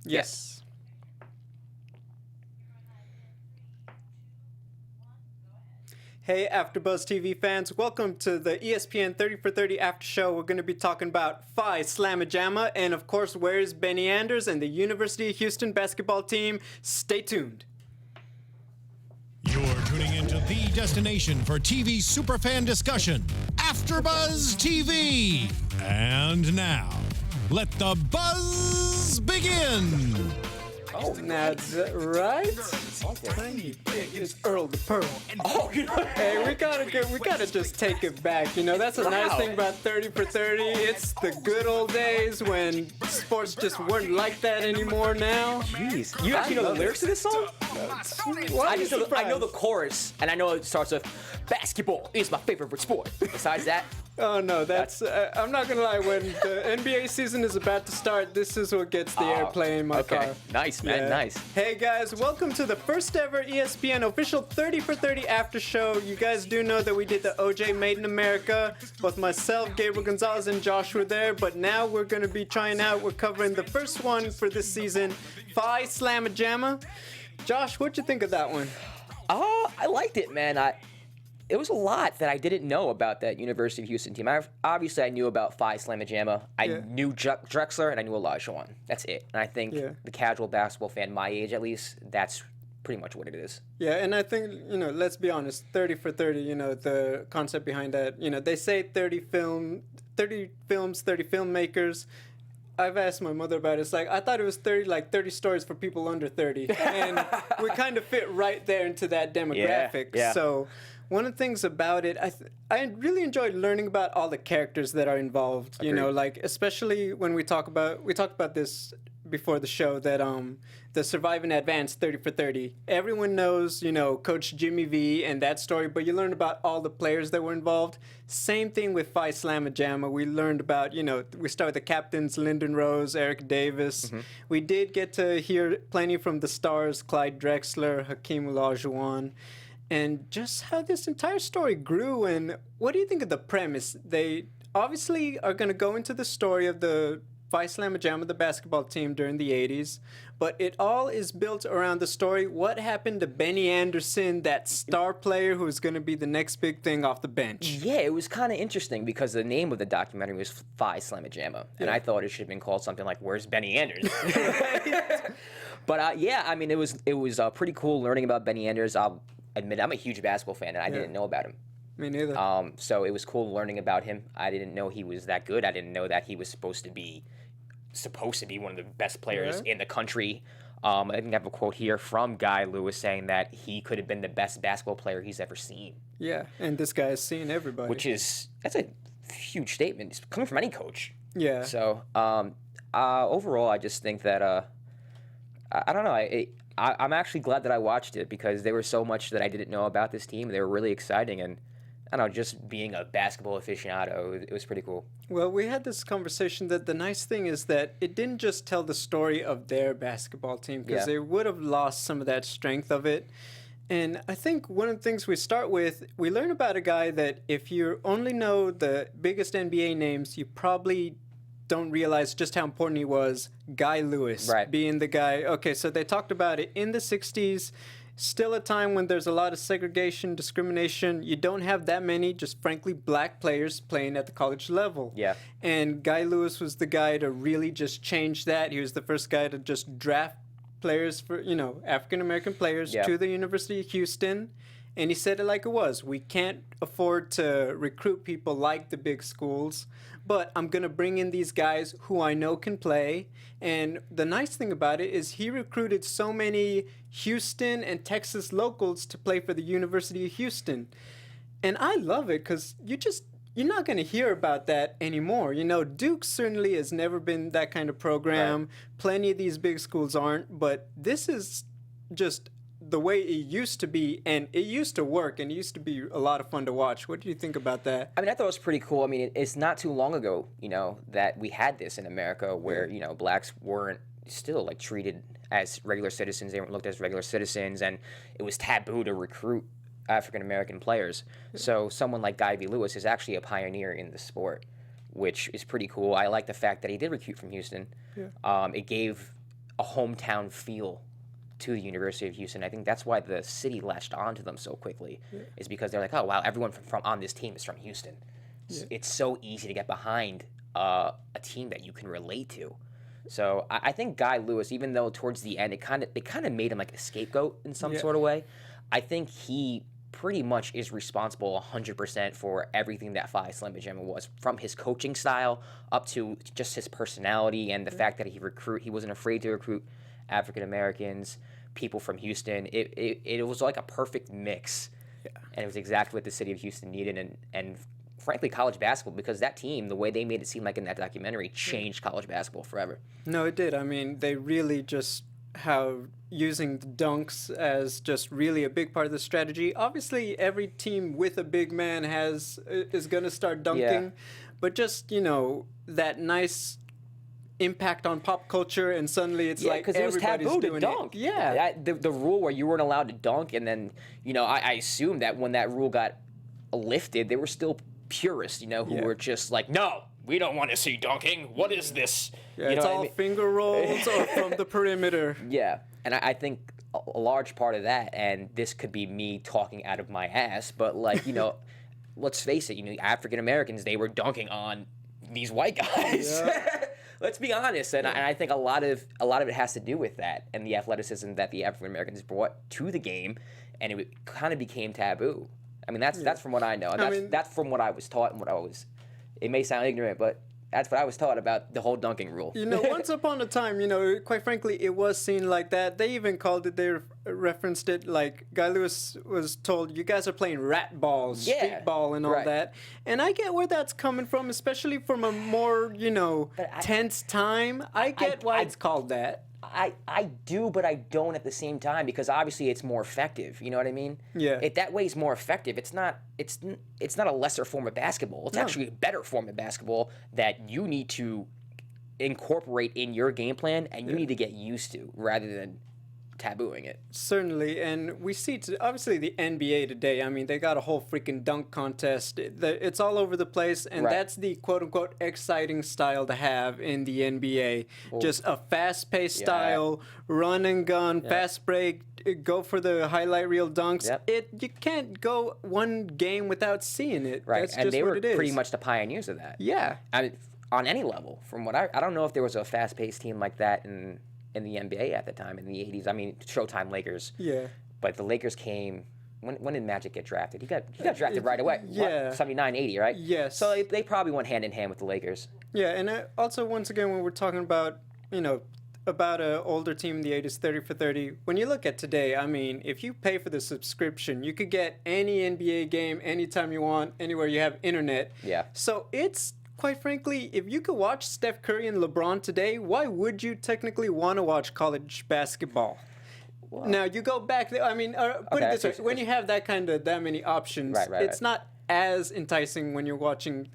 Yes. Hey, AfterBuzz TV fans, welcome to the ESPN 30 for 30 After Show. We're going to be talking about Phi Slama Jama, and of course, where's Benny Anders and the University of Houston basketball team? Stay tuned. You're tuning into the destination for TV superfan discussion, AfterBuzz TV. And now, let the buzz begin. Oh, that's right. Tiny big is Earl the Pearl. Oh, Hey, we gotta just take it back. You know, that's a nice thing about 30 for 30. It's the good old days when sports just weren't like that anymore now. Jeez, you actually know the lyrics to this song? I know the chorus, and I know it starts with "Basketball is my favorite sport." Besides that, Oh no, that's I'm not gonna lie. When the NBA season is about to start, this is what gets the airplay in my car. Nice, man, Yeah. nice. Hey guys, welcome to the first ever ESPN official 30 for 30 after show. You guys do know that we did the OJ Made in America. Both myself, Gabriel Gonzalez, and Josh were there, but now we're gonna be trying out. We're covering the first one for this season, Phi Slama Jama. Josh, what'd you think of that one? I liked it, man. It was a lot that I didn't know about that University of Houston team. Obviously, I knew about Phi Slama Jama. I knew Drexler, and I knew Olajuwon. That's it. And I think the casual basketball fan, my age at least, that's pretty much what it is. Yeah, and I think, let's be honest, 30 for 30, the concept behind that, they say 30 films, 30 filmmakers. I've asked my mother about it. It's like, I thought it was 30 stories for people under 30. And we kind of fit right there into that demographic. Yeah. So one of the things about it, I really enjoyed learning about all the characters that are involved. Agreed. Especially when we talked about this before the show, that the Survive and Advance 30 for 30. Everyone knows, Coach Jimmy V and that story, but you learn about all the players that were involved. Same thing with Phi Slama Jama. We learned about, we start with the captains, Lyndon Rose, Eric Davis. Mm-hmm. We did get to hear plenty from the stars, Clyde Drexler, Hakeem Olajuwon, and just how this entire story grew. And what do you think of the premise? They obviously are going to go into the story of the Phi Slama Jama, the basketball team during the 80s, but it all is built around the story. What happened to Benny Anderson, that star player who's going to be the next big thing off the bench? Yeah, it was kind of interesting because the name of the documentary was Phi Slama Jama, and I thought it should have been called something like "Where's Benny Anders?" But I mean, it was pretty cool learning about Benny Anders. I'll admit I'm a huge basketball fan, and I didn't know about him. Me neither. So it was cool learning about him. I didn't know he was that good. I didn't know that he was supposed to be one of the best players in the country. I think I have a quote here from Guy Lewis saying that he could have been the best basketball player he's ever seen. Yeah, and this guy has seen everybody. That's a huge statement. It's coming from any coach. Yeah. So overall, I just think that I don't know. I'm actually glad that I watched it because there was so much that I didn't know about this team. They were really exciting, and I don't know, just being a basketball aficionado, it was pretty cool. Well, we had this conversation that the nice thing is that it didn't just tell the story of their basketball team, because they would have lost some of that strength of it. And I think one of the things we start with, we learn about a guy that if you only know the biggest NBA names, you probably don't realize just how important he was. Guy Lewis, being the guy. Okay, so they talked about it in the 60s. Still a time when there's a lot of segregation, discrimination. You don't have that many, just frankly, black players playing at the college level. Yeah. And Guy Lewis was the guy to really just change that. He was the first guy to just draft players for, African-American players to the University of Houston. And he said it like it was. We can't afford to recruit people like the big schools, but I'm going to bring in these guys who I know can play. And the nice thing about it is he recruited so many Houston and Texas locals to play for the University of Houston. And I love it because you're not going to hear about that anymore. Duke certainly has never been that kind of program. Right. Plenty of these big schools aren't, but this is just the way it used to be, and it used to work, and it used to be a lot of fun to watch. What do you think about that? I mean, I thought it was pretty cool. I mean, it's not too long ago, that we had this in America where, blacks weren't still, treated as regular citizens. They weren't looked as regular citizens, and it was taboo to recruit African-American players. So someone like Guy V. Lewis is actually a pioneer in the sport, which is pretty cool. I like the fact that he did recruit from Houston. Yeah. It gave a hometown feel to the University of Houston. I think that's why the city latched onto them so quickly, is because they're like, oh, wow, everyone from on this team is from Houston. Yeah. It's so easy to get behind a team that you can relate to. So I think Guy Lewis, even though towards the end it kind of made him like a scapegoat in some sort of way, I think he pretty much is responsible 100% for everything that Phi Slama Jama was, from his coaching style up to just his personality and the fact that he wasn't afraid to recruit African Americans, people from Houston. It was like a perfect mix, and it was exactly what the city of Houston needed, and frankly college basketball, because that team, the way they made it seem like in that documentary, changed college basketball forever. No, it did. I mean, they really just using the dunks as just really a big part of the strategy. Obviously, every team with a big man is going to start dunking, but just, that nice impact on pop culture, and suddenly it's like because it was taboo to dunk. It. Yeah, the rule where you weren't allowed to dunk, and then I assume that when that rule got lifted, there were still purists, who were just like, no, we don't want to see dunking. What is this? Yeah, it's all finger rolls or from the perimeter. Yeah, and I think a large part of that, and this could be me talking out of my ass, but let's face it, African Americans, they were dunking on these white guys. Yeah. Let's be honest, and I think a lot of it has to do with that and the athleticism that the African Americans brought to the game, and it kind of became taboo. I mean, that's from what I know, and that's from what I was taught and what I was. It may sound ignorant, but that's what I was taught about the whole dunking rule. Once upon a time, quite frankly, it was seen like that. They even called it, they referenced it, like Guy Lewis was told, you guys are playing rat ball, street ball, and all that. And I get where that's coming from, especially from a more, tense time. I get why it's called that. I do, but I don't at the same time, because obviously it's more effective. You know what I mean? Yeah. That way is more effective. It's not a lesser form of basketball. It's actually a better form of basketball that you need to incorporate in your game plan, and you need to get used to, rather than tabooing it. Certainly, and we see obviously the NBA today. I mean, they got a whole freaking dunk contest. It's all over the place, and that's the quote-unquote exciting style to have in the NBA. Just a fast-paced style, run and gun, fast break, go for the highlight reel dunks. You can't go one game without seeing it. Right, That's and just they what were it is. pretty much the pioneers of that. Yeah. I mean, on any level, from what I don't know if there was a fast-paced team like that in the NBA at the time, in the 80s. I mean, Showtime Lakers. Yeah. But the Lakers came... When did Magic get drafted? He got drafted right away. Yeah. 79, 80, right? Yes. So they probably went hand in hand with the Lakers. Yeah, and also, once again, when we're talking about, about an older team in the 80s, 30 for 30, when you look at today, I mean, if you pay for the subscription, you could get any NBA game anytime you want, anywhere you have internet. Yeah. So it's... Quite frankly, if you could watch Steph Curry and LeBron today, why would you technically want to watch college basketball? Well, now, you go back there, I mean, put it this way, when you have that many options, it's not as enticing when you're watching,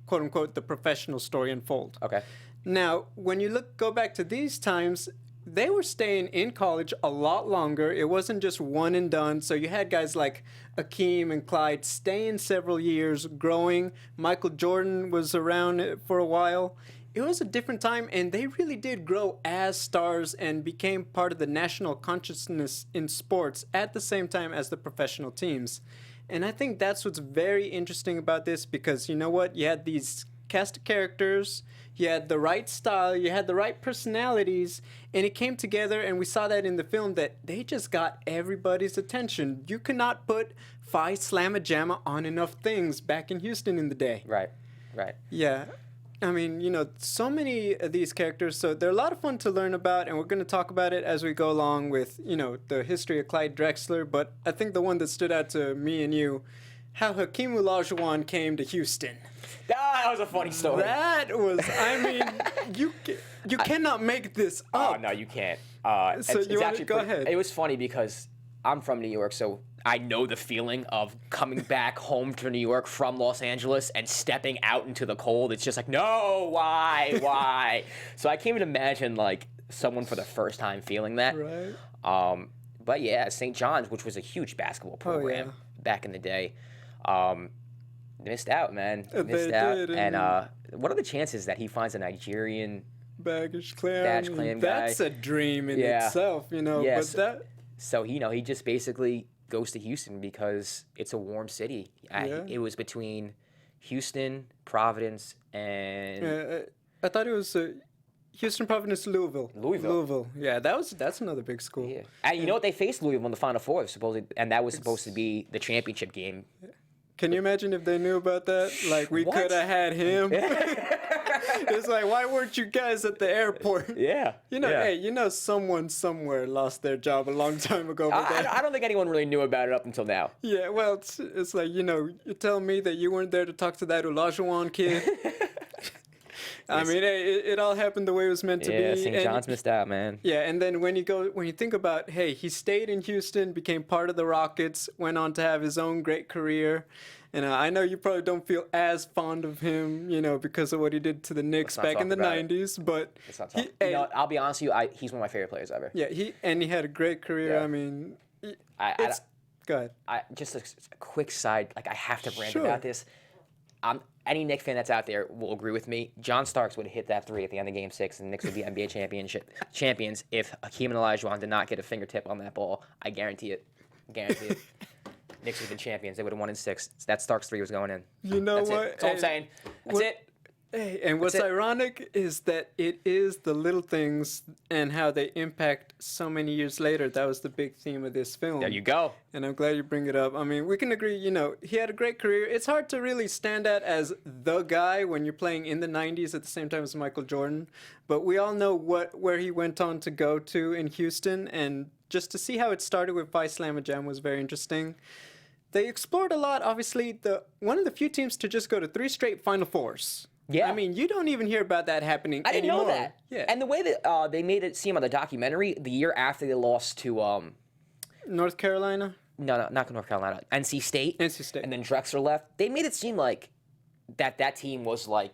quote-unquote, the professional story unfold. Okay. Now, when you go back to these times, they were staying in college a lot longer. It wasn't just one and done. So you had guys like Hakeem and Clyde staying several years, growing. Michael Jordan was around for a while. It was a different time, and they really did grow as stars and became part of the national consciousness in sports at the same time as the professional teams. And I think that's what's very interesting about this, because you know what? You had these cast of characters, you had the right style, you had the right personalities, and it came together, and we saw that in the film, that they just got everybody's attention. You could not put Phi Slama Jama on enough things back in Houston in the day. Right. Yeah. I mean, so many of these characters, so they're a lot of fun to learn about, and we're going to talk about it as we go along with, the history of Clyde Drexler, but I think the one that stood out to me and you, how Hakeem Olajuwon came to Houston. That was a funny story. That was, I mean, you cannot make this up. Oh, no, you can't. So you want to go ahead. It was funny because I'm from New York, so I know the feeling of coming back home to New York from Los Angeles and stepping out into the cold. It's just like, no, why? So I can't even imagine, like, someone for the first time feeling that. Right. But yeah, St. John's, which was a huge basketball program back in the day. Missed out, man. They Missed out. did, And what are the chances that he finds a Nigerian baggage claim? guy? That's a dream in itself, you know. Yes. But that. So he just basically goes to Houston because it's a warm city. It was between Houston, Providence, and I thought it was Houston, Providence, Louisville. Louisville. Yeah, that's another big school. Yeah. And you know what? They faced Louisville in the Final Four, supposedly, and that was supposed to be the championship game. Can you imagine if they knew about that? Like, we could have had him. It's like, why weren't you guys at the airport? Yeah. Hey, someone somewhere lost their job a long time ago. I don't think anyone really knew about it up until now. Yeah, well, it's like, you're telling me that you weren't there to talk to that Olajuwon kid? I mean, it all happened the way it was meant to be. Yeah, St. John's missed out, man. Yeah, and then when you think about, hey, he stayed in Houston, became part of the Rockets, went on to have his own great career. And I know you probably don't feel as fond of him, because of what he did to the Knicks back in the 90s. But I'll be honest with you, he's one of my favorite players ever. Yeah, he had a great career. Yeah. I mean, go ahead. Just a quick side, I have to rant about this. Any Knicks fan that's out there will agree with me. John Starks would have hit that 3 at the end of Game 6, and the Knicks would be NBA champions if Hakeem Olajuwon did not get a fingertip on that ball. I guarantee it. Knicks would have been champions. They would have won in 6. That Starks 3 was going in. You know That's what? That's all I'm saying. That's it. Hey, and what's ironic is that it is the little things and how they impact so many years later. That was the big theme of this film. There you go. And I'm glad you bring it up. I mean, we can agree, he had a great career. It's hard to really stand out as the guy when you're playing in the 90s at the same time as Michael Jordan. But we all know where he went on to go to in Houston. And just to see how it started with Phi Slama Jama was very interesting. They explored a lot, obviously, one of the few teams to just go to 3 straight Final Fours. Yeah. I mean, you don't even hear about that happening I didn't anymore. know that. Yeah. And the way that they made it seem on the documentary, the year after they lost to North Carolina? No, not North Carolina. NC State. NC State. And then Drexler left. They made it seem like that team was I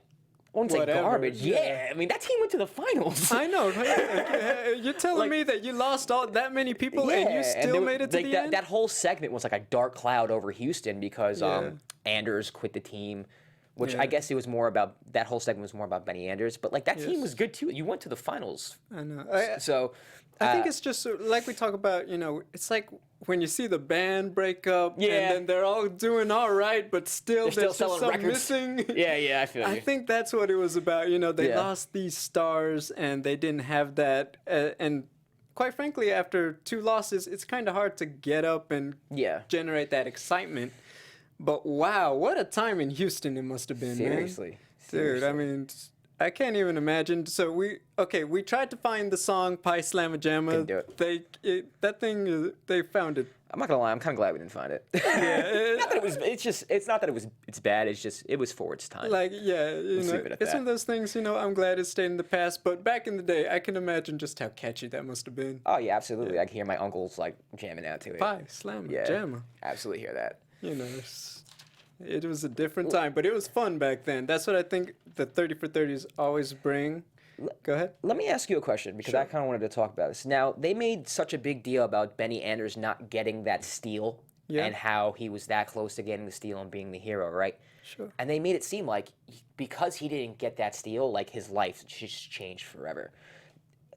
wouldn't say garbage. Yeah. I mean, that team went to the finals. I know. You're telling me that you lost that many people and you still made it to the end? That whole segment was like a dark cloud over Houston because Anders quit the team. Which I guess it was more about, that whole segment was more about Benny Anders. But, that team was good, too. You went to the finals. I know. I think it's just, like we talk about, it's like when you see the band break up and then they're all doing all right, but still there's just some missing. Yeah, I feel you. I think that's what it was about. They lost these stars and they didn't have that. And quite frankly, after 2 losses, it's kind of hard to get up and generate that excitement. But wow, what a time in Houston it must have been, Seriously. Dude, I mean, I can't even imagine. So we tried to find the song Phi Slama Jama. Couldn't do it. They found it. I'm not gonna lie, I'm kind of glad we didn't find it. Yeah, not that it was. It's not that it's bad. It's just it was for its time. It's one of those things. I'm glad it stayed in the past. But back in the day, I can imagine just how catchy that must have been. Oh yeah, absolutely. I can hear my uncles jamming out to it. Phi Slama Jama. Absolutely hear that. It was a different time, but it was fun back then. That's what I think the 30 for 30s always bring. Go ahead. Let me ask you a question, because I kind of wanted to talk about this. Now, they made such a big deal about Benny Anders not getting that steal and how he was that close to getting the steal and being the hero, right? Sure. And they made it seem like because he didn't get that steal, his life just changed forever.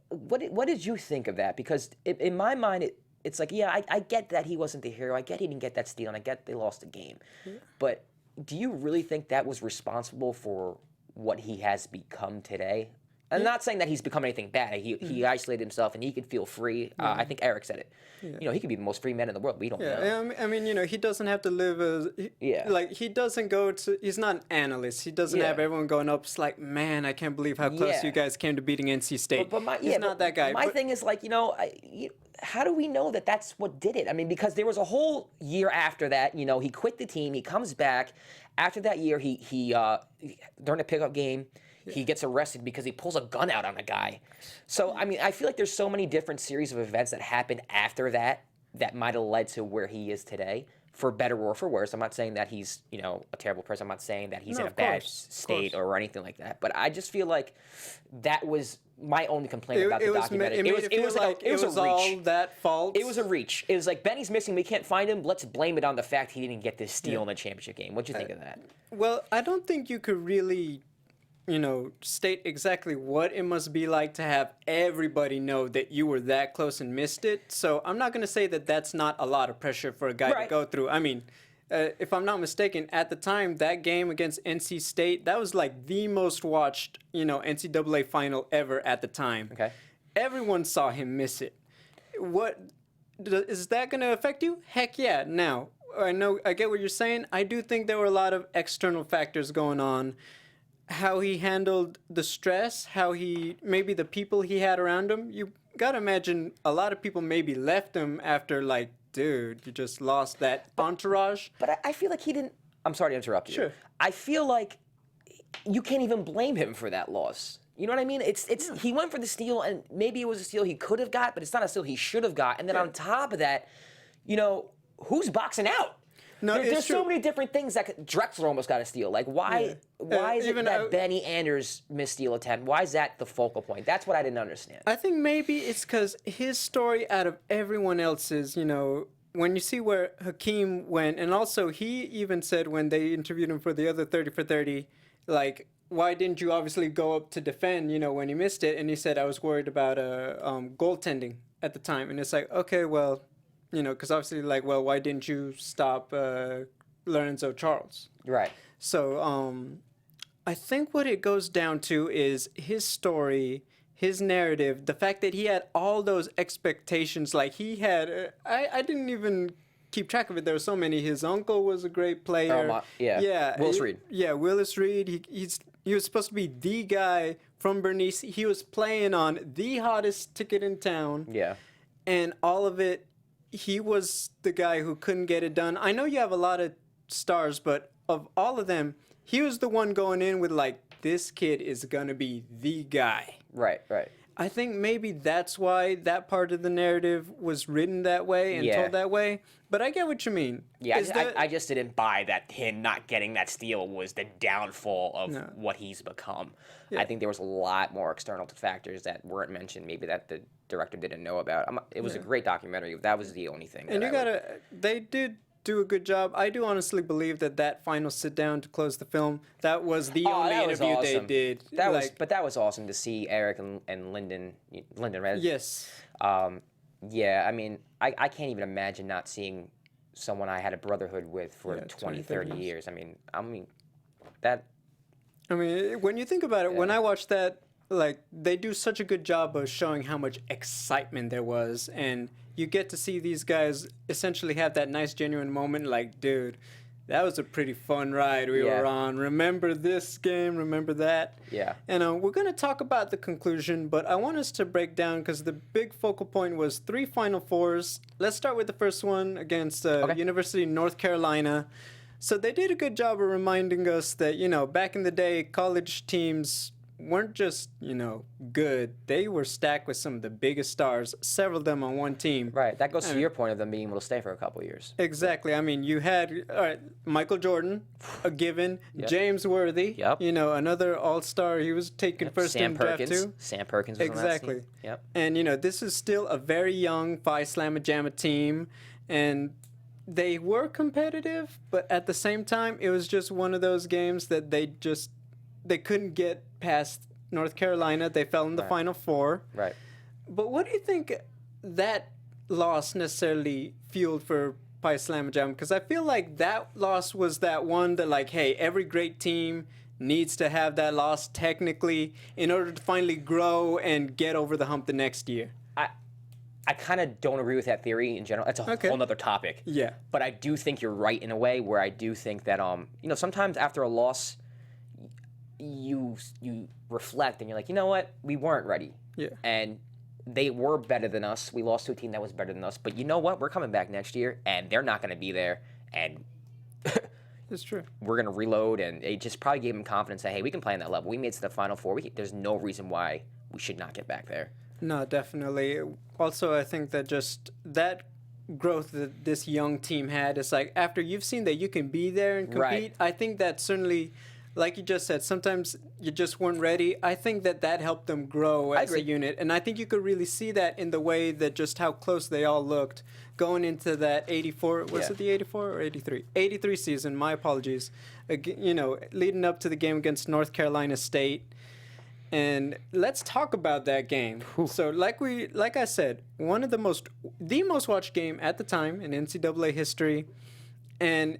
What did you think of that? Because in my mind, it's like, I get that he wasn't the hero. I get he didn't get that steal, and I get they lost the game. Yeah. But do you really think that was responsible for what he has become today? I'm not saying that he's become anything bad. He isolated himself, and he could feel free. I think Eric said it. Yeah. He could be the most free man in the world. We don't know. I mean, he doesn't have to live as... he doesn't go to... He's not an analyst. He doesn't have everyone going up. It's like, man, I can't believe how close you guys came to beating NC State. He's not that guy. My thing is, how do we know that that's what did it? I mean, because there was a whole year after that, he quit the team, he comes back. After that year, he during a pickup game, he gets arrested because he pulls a gun out on a guy. So, I mean, I feel like there's so many different series of events that happened after that might have led to where he is today. for better or for worse. I'm not saying that he's, you know, a terrible person. I'm not saying that he's in a of bad course, state or anything like that. But I just feel like that was my only complaint about the documentary. It was all that fault. It was a reach. It was like, Benny's missing. We can't find him. Let's blame it on the fact he didn't get this steal in the championship game. What'd you think of that? Well, I don't think you could really, you know, state exactly what it must be like to have everybody know that you were that close and missed it. So I'm not going to say that that's not a lot of pressure for a guy to go through. I mean, if I'm not mistaken, at the time, that game against NC State, that was like the most watched, you know, NCAA final ever at the time. Okay. Everyone saw him miss it. Is that going to affect you? Heck yeah. Now, I get what you're saying. I do think there were a lot of external factors going on. How he handled the stress, maybe the people he had around him. You got to imagine a lot of people maybe left him after, like, dude, you just lost that entourage. But I feel like he didn't. I'm sorry to interrupt you. Sure. I feel like you can't even blame him for that loss. You know what I mean? He went for the steal, and maybe it was a steal he could have got, but it's not a steal he should have got. And then on top of that, you know, who's boxing out? No, there's so many different things that Drexler almost got a steal. Like, why is it that Benny Anders missed steal attempt? Why is that the focal point? That's what I didn't understand. I think maybe it's because his story out of everyone else's, you know, when you see where Hakeem went, and also he even said when they interviewed him for the other 30 for 30, like, why didn't you obviously go up to defend, you know, when he missed it? And he said, I was worried about goaltending at the time. And it's like, okay, well, you know, because obviously, like, well, why didn't you stop Lorenzo Charles? Right. So I think what it goes down to is his story, his narrative, the fact that he had all those expectations. Like, he had, I didn't even keep track of it. There were so many. His uncle was a great player. Willis Reed. Yeah, Willis Reed. He was supposed to be the guy from Bernice. He was playing on the hottest ticket in town. Yeah. And all of it, he was the guy who couldn't get it done. I know you have a lot of stars, but of all of them, he was the one going in with, like, this kid is going to be the guy. Right. I think maybe that's why that part of the narrative was written that way and told that way. But I get what you mean. Yeah, I just didn't buy that him not getting that steal was the downfall of what he's become. Yeah. I think there was a lot more external factors that weren't mentioned, maybe that the director didn't know about. It was a great documentary. That was the only thing. And they did do a good job. I do honestly believe that final sit down to close the film, that was the only interview they did. That was awesome to see Eric and Lyndon, right? Yes. Yeah, I mean, I can't even imagine not seeing someone I had a brotherhood with for 20, 30 years. I mean, when you think about it, when I watched that, like, they do such a good job of showing how much excitement there was, and you get to see these guys essentially have that nice, genuine moment, like, dude, that was a pretty fun ride we were on. Remember this game, remember that? Yeah. And we're going to talk about the conclusion, but I want us to break down, because the big focal point was 3 Final Fours. Let's start with the first one against University of North Carolina. So they did a good job of reminding us that, you know, back in the day, college teams weren't just, you know, good. They were stacked with some of the biggest stars, several of them on one team. Right. That goes to your point of them being able to stay for a couple of years. Exactly. I mean, you had Michael Jordan, a given, James Worthy, you know, another all-star. He was taken first in draft too. Sam Perkins was on that team. Yep. And, you know, this is still a very young Phi Slama Jama team, and they were competitive, but at the same time, it was just one of those games that they couldn't get past North Carolina. They fell in the Final Four. Right. But what do you think that loss necessarily fueled for Phi Slama Jama? Because I feel like that loss was that one that, like, hey, every great team needs to have that loss technically in order to finally grow and get over the hump the next year. I kind of don't agree with that theory in general. That's a whole other topic. Yeah. But I do think you're right in a way where I do think that, you know, sometimes after a loss, you reflect and you're like, you know what? We weren't ready. Yeah. And they were better than us. We lost to a team that was better than us. But you know what? We're coming back next year, and they're not going to be there. And it's true. We're going to reload, and it just probably gave them confidence that, hey, we can play on that level. We made it to the Final Four. There's no reason why we should not get back there. No, definitely. Also, I think that just that growth that this young team had. It's like after you've seen that you can be there and compete, Right. I think that certainly, like you just said, sometimes you just weren't ready. I think that helped them grow as a unit. And I think you could really see that in the way that just how close they all looked going into that 84, was it the 84 or 83? 83 season, my apologies. You know, leading up to the game against North Carolina State. And let's talk about that game. So like I said, the most watched game at the time in NCAA history. And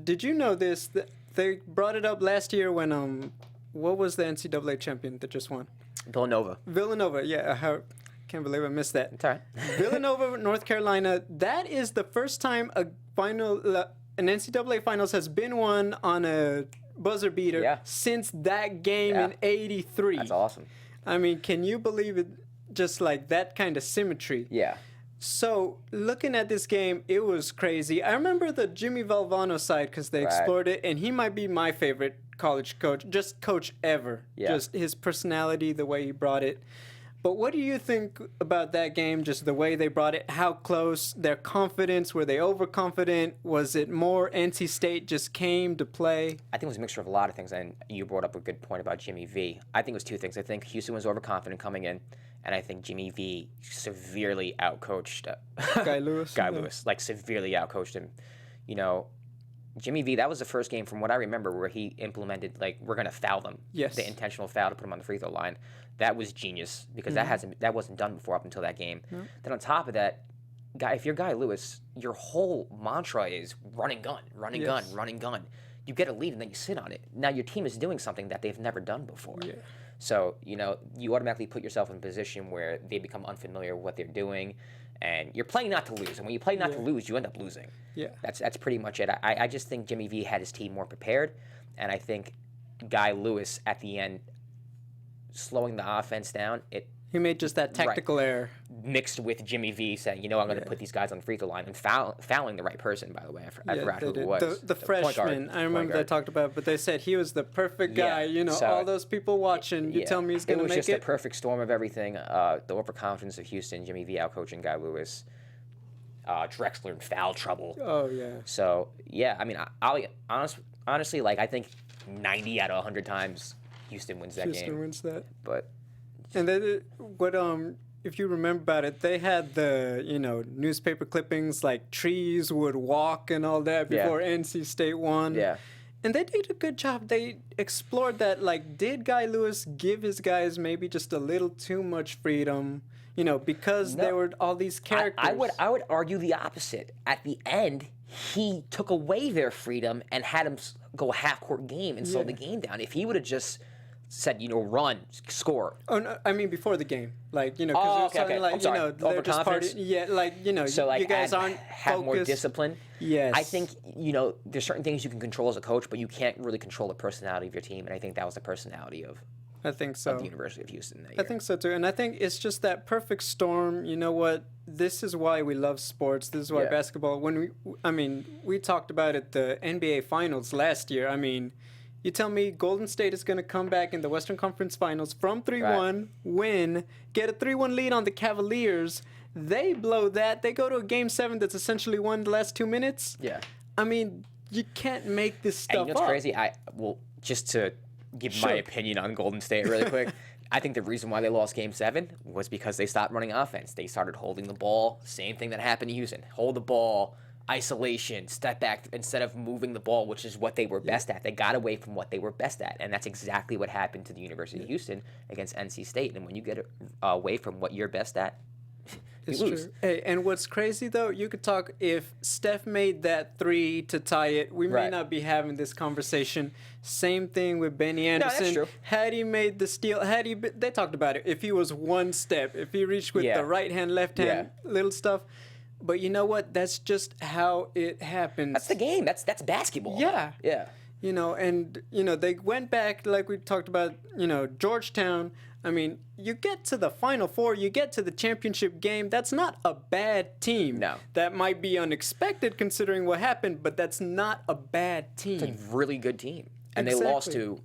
did you know this? They brought it up last year when what was the NCAA champion that just won? Villanova, yeah. I can't believe I missed that. It's all right. Villanova, North Carolina. That is the first time an NCAA finals has been won on a buzzer beater since that game in '83. That's awesome. I mean, can you believe it? Just like that kind of symmetry. Yeah. So looking at this game, it was crazy. I remember the Jimmy Valvano side because they explored it, and he might be my favorite college coach, just coach ever. Yeah. Just his personality, the way he brought it. But what do you think about that game, just the way they brought it, how close, their confidence, were they overconfident? Was it more NC State just came to play? I think it was a mixture of a lot of things, and you brought up a good point about Jimmy V. I think it was two things. I think Houston was overconfident coming in, and I think Jimmy V severely outcoached Guy Lewis? Guy Lewis, like severely outcoached him. You know, Jimmy V, that was the first game from what I remember where he implemented, like, we're going to foul them. Yes. The intentional foul to put them on the free throw line. That was genius because that wasn't done before up until that game. Then on top of that, if you're Guy Lewis, your whole mantra is run and gun, run and gun, run and gun. You get a lead and then you sit on it. Now your team is doing something that they've never done before. Yeah. So, you know, you automatically put yourself in a position where they become unfamiliar with what they're doing, and you're playing not to lose. And when you play not to lose, you end up losing. Yeah. That's pretty much it. I just think Jimmy V had his team more prepared, and I think Guy Lewis at the end slowing the offense down, he made just that tactical error. Mixed with Jimmy V saying, you know, I'm going to put these guys on the free throw line and fouling the right person, by the way. I forgot who it was. The freshman, I remember they talked about it, but they said he was the perfect guy. You know, all those people watching, you tell me he's going to make it. It was just a perfect storm of everything. The overconfidence of Houston, Jimmy V outcoaching Guy Lewis, Drexler in foul trouble. Oh, yeah. So, yeah, I mean, honestly, like, I think 90 out of 100 times Houston wins that game. Houston wins that. But... And then if you remember about it, they had the, you know, newspaper clippings like trees would walk and all that before NC State won. Yeah. And they did a good job. They explored that, like, did Guy Lewis give his guys maybe just a little too much freedom, you know, because there were all these characters? I would argue the opposite. At the end, he took away their freedom and had them go a half-court game and slow the game down. If he would have just said, you know, run, score. Oh, no, I mean before the game. Like, you know, because like, you know, they're just partying. Yeah, like, you know, so, like, you guys aren't have more discipline. Yes. I think, you know, there's certain things you can control as a coach, but you can't really control the personality of your team, and I think that was the personality of I think so. Of the University of Houston that year. I think so too. And I think it's just that perfect storm. You know what? This is why we love sports. This is why basketball, we talked about it, the NBA Finals last year. I mean, you tell me Golden State is going to come back in the Western Conference Finals from 3-1, win, get a 3-1 lead on the Cavaliers. They blow that. They go to a Game 7 that's essentially won the last 2 minutes. Yeah. I mean, you can't make this stuff up. You know what's crazy? Just to give my opinion on Golden State really quick, I think the reason why they lost Game 7 was because they stopped running offense. They started holding the ball. Same thing that happened to Houston. Hold the ball. Isolation, step back, instead of moving the ball, which is what they were best at. They got away from what they were best at, and that's exactly what happened to the University of Houston against NC State. And when you get away from what you're best at, you lose. True. Hey, and what's crazy, though, you could talk, if Steph made that 3 to tie it, we may not be having this conversation. Same thing with Benny Anderson. No, that's true. Had he made the steal, they talked about it, if he was one step, if he reached with the right hand, left hand, little stuff. But you know what? That's just how it happens. That's the game. That's basketball. Yeah. Yeah. You know, and, you know, they went back, like we talked about, you know, Georgetown. I mean, you get to the Final Four, you get to the championship game. That's not a bad team. No. That might be unexpected considering what happened, but that's not a bad team. It's a really good team. And they lost to,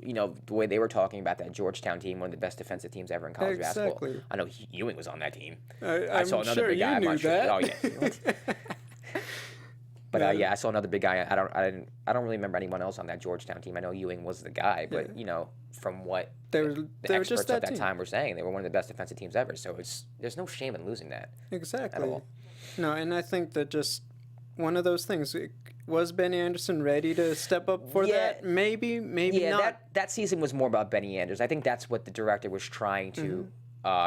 the way they were talking about that Georgetown team, one of the best defensive teams ever in college basketball. I know Ewing was on that team. I saw another big guy. I'm not sure. Oh yeah. But I saw another big guy. I don't really remember anyone else on that Georgetown team. I know Ewing was the guy, but from what the experts at that time were saying, they were one of the best defensive teams ever. So there's no shame in losing that. Exactly. At all. No, and I think that just one of those things. Was Benny Anderson ready to step up for that? Maybe not. That season was more about Benny Anderson. I think that's what the director was trying to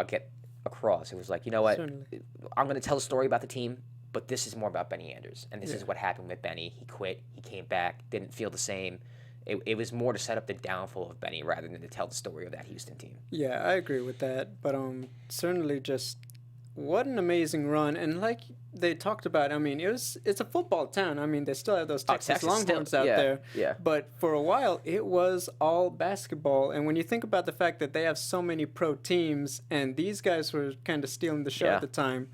get across. It was like, you know what, I'm going to tell a story about the team, but this is more about Benny Anderson, and this is what happened with Benny. He quit, he came back, didn't feel the same. It was more to set up the downfall of Benny rather than to tell the story of that Houston team. Yeah, I agree with that, but certainly just what an amazing run. And like they talked about, I mean, it's a football town. I mean, they still have those Texas Longhorns out there. Yeah. But for a while, it was all basketball. And when you think about the fact that they have so many pro teams and these guys were kind of stealing the show at the time,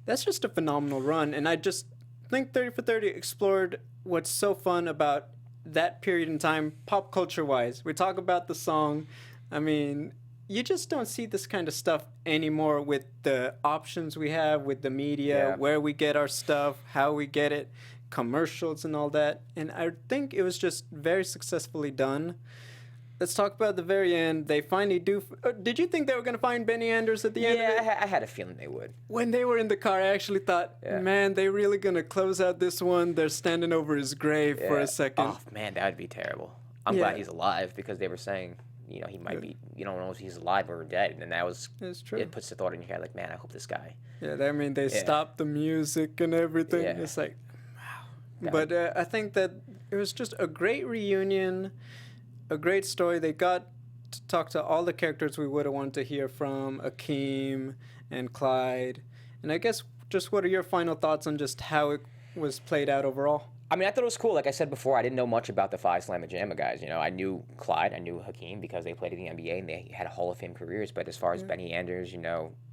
that's just a phenomenal run. And I just think 30 for 30 explored what's so fun about that period in time, pop culture-wise. We talk about the song. I mean, you just don't see this kind of stuff anymore with the options we have with the media, where we get our stuff, how we get it, commercials and all that. And I think it was just very successfully done. Let's talk about the very end. They finally do. Did you think they were going to find Benny Anders at the end of it? Yeah, I had a feeling they would. When they were in the car, I actually thought, man, they really going to close out this one. They're standing over his grave for a second. Oh, man, that would be terrible. I'm glad he's alive because they were saying, he might be, you don't know if he's alive or dead. And that was, it puts the thought in your head like, man, I hope this guy. Yeah, I mean, they stopped the music and everything. Yeah. It's like, wow. But I think that it was just a great reunion, a great story. They got to talk to all the characters we would have wanted to hear from, Hakeem and Clyde. And I guess just what are your final thoughts on just how it was played out overall? I mean, I thought it was cool. Like I said before, I didn't know much about the Phi Slama Jama guys. I knew Clyde, I knew Hakeem because they played in the NBA and they had Hall of Fame careers. But as far as Benny Anders,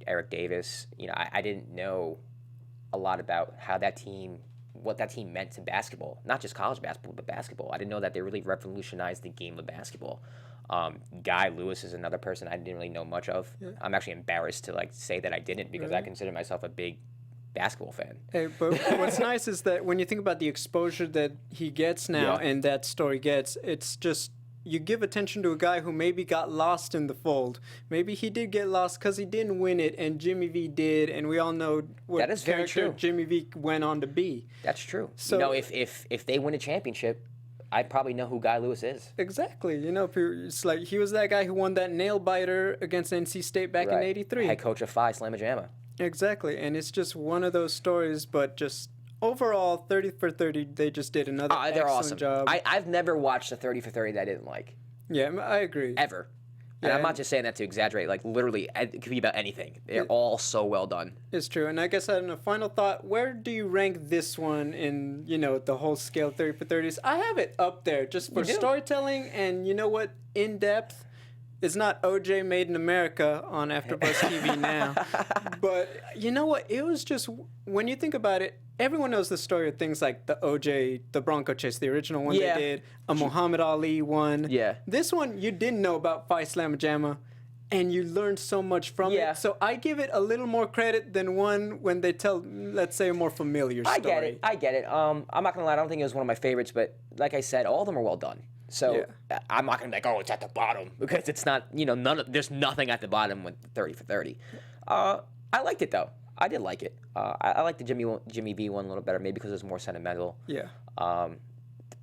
Eric Davis, I didn't know a lot about how that team, what that team meant to basketball. Not just college basketball, but basketball. I didn't know that they really revolutionized the game of basketball. Guy Lewis is another person I didn't really know much of. Yeah. I'm actually embarrassed to say that I didn't because I consider myself a big basketball fan. Hey, but what's nice is that when you think about the exposure that he gets now and that story gets, it's just you give attention to a guy who maybe got lost in the fold. Maybe he did get lost because he didn't win it and Jimmy V did, and we all know what that is character very true. Jimmy V went on to be. That's true. So if they win a championship, I probably know who Guy Lewis is. Exactly. It's like he was that guy who won that nail biter against NC State back in '83. Head coach of Phi Slama Jama. Exactly, and it's just one of those stories, but just overall, 30 for 30, they just did another excellent job. I've never watched a 30 for 30 that I didn't like. Yeah, I agree. Ever. And I'm not just saying that to exaggerate. Like, literally, it could be about anything. They're all so well done. It's true. And I guess on a final thought, where do you rank this one in, the whole scale 30 for 30s? I have it up there just for storytelling and, in-depth. It's not OJ Made in America on AfterBuzz TV now. But you know what? It was just, when you think about it, everyone knows the story of things like the OJ, the Bronco chase, the original one they did, a Muhammad Ali one. Yeah. This one, you didn't know about Phi Slama Jama, and you learned so much from it. So I give it a little more credit than one when they tell, let's say, a more familiar story. I get it. I'm not going to lie, I don't think it was one of my favorites, but like I said, all of them are well done. So I'm not gonna be like, oh, it's at the bottom because it's not. There's nothing at the bottom with 30 for 30. I liked it though. I did like it. I liked the Jimmy V one a little better, maybe because it was more sentimental. Yeah.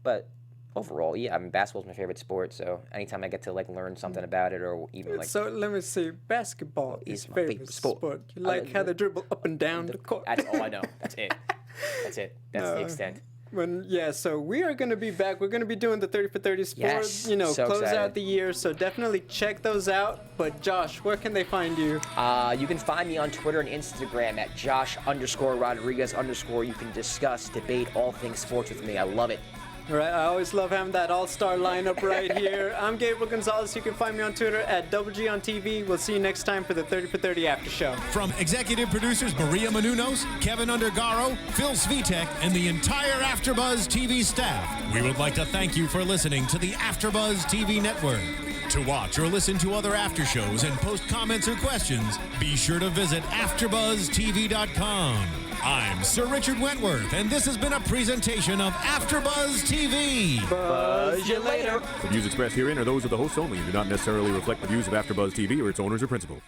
But overall, I mean, basketball's my favorite sport. So anytime I get to learn something about it, or even So let me see. Basketball is my favorite sport. You like how they dribble up and down the court. That's all I know. That's it. That's it. That's the extent. So we are going to be back. We're going to be doing the 30 for 30s for, so close excited. out the year. So definitely check those out. But Josh, where can they find you? You can find me on Twitter and Instagram at Josh_Rodriguez_. You can discuss, debate all things sports with me. I love it. All right, I always love having that all-star lineup right here. I'm Gabriel Gonzalez. You can find me on Twitter at WG on TV. We'll see you next time for the 30 for 30 After Show. From executive producers Maria Menounos, Kevin Undergaro, Phil Svitek, and the entire AfterBuzz TV staff, we would like to thank you for listening to the AfterBuzz TV network. To watch or listen to other after shows and post comments or questions, be sure to visit AfterBuzzTV.com. I'm Sir Richard Wentworth, and this has been a presentation of AfterBuzz TV. Buzz you later. The views expressed herein are those of the hosts only and do not necessarily reflect the views of AfterBuzz TV or its owners or principals.